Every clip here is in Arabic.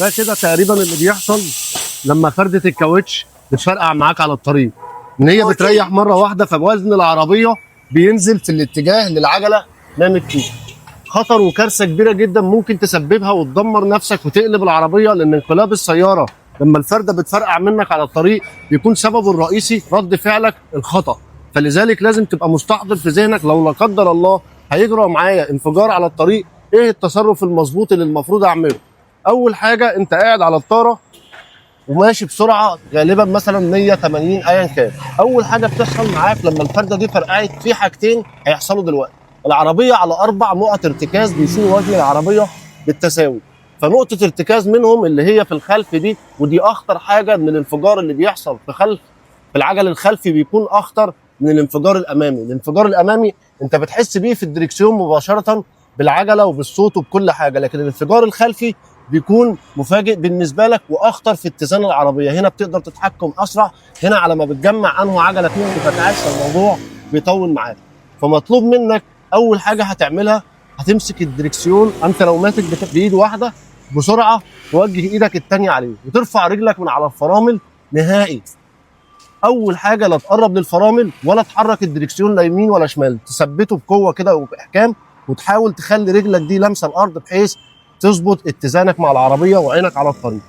ده كده تقريبا اللي بيحصل لما فردة الكاوتش بتفرقع معاك على الطريق، ان هي بتريح مره واحده فوزن العربيه بينزل في الاتجاه اللي العجله نامت فيه. خطر وكارثه كبيره جدا ممكن تسببها وتدمر نفسك وتقلب العربيه، لان انقلاب السياره لما الفرده بتفرقع منك على الطريق بيكون سببه الرئيسي رد فعلك الخطا. فلذلك لازم تبقى مستحضر في ذهنك لو لا قدر الله هيجرى معايا انفجار على الطريق ايه التصرف المظبوط اللي المفروض اعمله. اول حاجه انت قاعد على الطاره وماشي بسرعه غالبا مثلا 180 ايا كان، اول حاجه بتحصل معاك لما الفرده دي فرقعت في حاجتين هيحصلوا دلوقتي. العربيه على 4 نقط ارتكاز بيشيل وزن العربيه بالتساوي، فنقطه ارتكاز منهم اللي هي في الخلف دي، ودي اخطر حاجه من الانفجار اللي بيحصل في العجل الخلفي بيكون اخطر من الانفجار الامامي. الانفجار الامامي انت بتحس بيه في الدريكسيون مباشره بالعجله وبالصوت وبكل حاجه، لكن الانفجار الخلفي بيكون مفاجئ بالنسبه لك واخطر في اتزان العربيه. هنا بتقدر تتحكم اسرع، هنا على ما بتجمع انه عجله فيهم بتتعاش الموضوع بيطول معاك. فمطلوب منك اول حاجه هتعملها هتمسك الدريكسيون، انت لو ماسك بايد واحده بسرعه توجه ايدك الثانيه عليه وترفع رجلك من على الفرامل نهائي. اول حاجه لا تقرب للفرامل ولا تحرك الدريكسيون لا يمين ولا شمال، تثبته بقوه كده وباحكام، وتحاول تخلي رجلك دي لامسه الارض بحيث تظبط اتزانك مع العربيه وعينك على الطريق.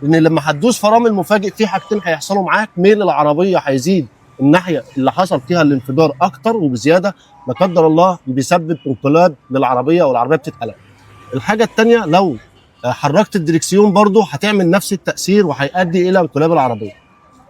لان لما هتدوس فرامل مفاجئ في حاجتين هيحصلوا معاك، ميل العربيه هيزيد الناحيه اللي حصل فيها الانفجار اكتر وبزياده، لا قدر الله بيسبب انقلاب للعربيه والعربيه بتتقلب. الحاجه الثانيه لو حركت الدريكسيون برضه هتعمل نفس التاثير وهيؤدي الى انقلاب العربيه.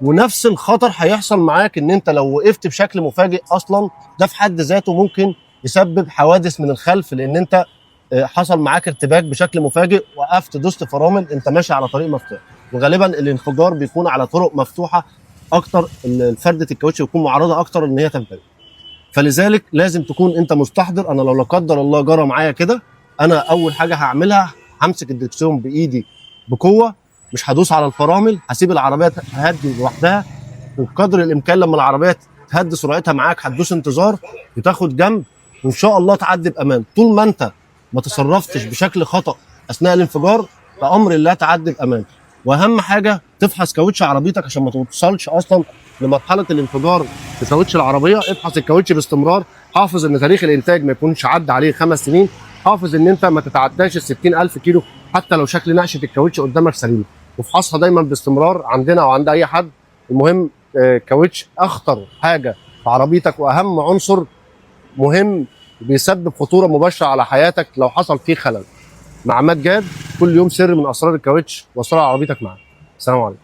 ونفس الخطر هيحصل معاك ان انت لو وقفت بشكل مفاجئ اصلا، ده في حد ذاته ممكن يسبب حوادث من الخلف، لان انت حصل معاك ارتباك بشكل مفاجئ، وقفت دوست فرامل انت ماشي على طريق مفتوح، وغالبا الانفجار بيكون على طرق مفتوحه اكتر، فرده الكاوتش بتكون معرضه اكتر ان هي تنفجر. فلذلك لازم تكون انت مستحضر، انا لو لا قدر الله جرى معايا كده، انا اول حاجه هعملها همسك الدركسيون بايدي بقوه، مش هدوس على الفرامل، هسيب العربيه تهدي لوحدها، وبقدر الامكان لما العربيه تهدي سرعتها معاك هتدوس انتظار وتاخد جنب، وان شاء الله تعدي بامان. طول ما انت ما تصرفتش بشكل خطا اثناء الانفجار بامر الله تعدي بامان. واهم حاجه تفحص كاوتش عربيتك عشان ما توصلش اصلا لمرحله الانفجار في كاوتش العربيه. افحص الكاوتش باستمرار، حافظ ان تاريخ الانتاج ما يكونش عدى عليه 5 سنين، حافظ ان انت ما تتعداش ال 60,000 كيلو حتى لو شكل نقشه الكاوتش قدامك سليم، وافحصها دايما باستمرار عندنا او عند اي حد. المهم كاوتش اخطر حاجه في عربيتك واهم عنصر مهم بيسبب خطوره مباشره على حياتك لو حصل فيه خلل. مع عماد جاد، كل يوم سر من اسرار الكاوتش واسرار عربيتك معاك. السلام عليكم.